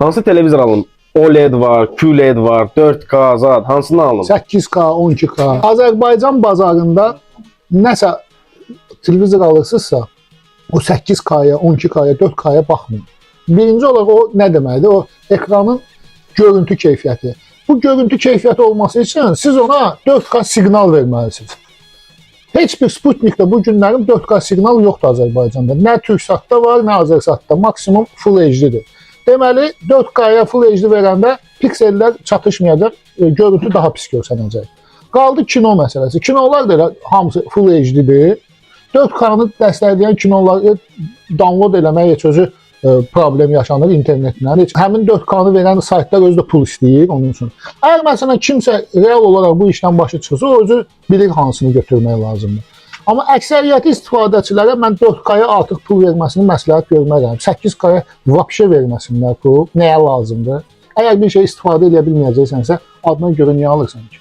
Hansı televizor alım? OLED var, QLED var, 4K zat, hansını alım? 8K, 12K. Azərbaycan bazarında nəsə televizor alırsınızsa, o 8K-ya, 12K-ya, 4K-ya baxmayın. Birinci olaraq o nə deməkdir? O ekranın görüntü keyfiyyəti. Bu görüntü keyfiyyəti olması üçün siz ona 4K siqnal verməlisiniz. Heç bir Sputnikdə bu günlərin 4K siqnal yoxdur Azərbaycanda. Nə Türksatda var, nə Azərsatda. Maksimum Full HD-dir. Deməli, 4K-ya Full HD verəndə piksellər çatışmayacaq, görüntü daha pis görsənəcək. Qaldı kino məsələsi. Kinolar da elə hamısı Full HD-dir. 4K-nı dəstəkləyən kinoları download eləmək heç özü problem yaşanır internetlə. Həmin 4K-nı verən saytlar özü də pul istəyir onun üçün. Əgər məsələn kimsə real olaraq bu işdən başı çıxsa, o özü bilir hansını götürmək lazımdır. Amma əksəriyyəti istifadəçilərə mən 4K-ya artıq pul verməsini məsləhət görmərəm. 8K-ya vəbşə verməsinlər pul. Nəyə lazımdır? Əgər bir şey istifadə edə bilməyəcəksənsə, adına görə niyə alırsan ki?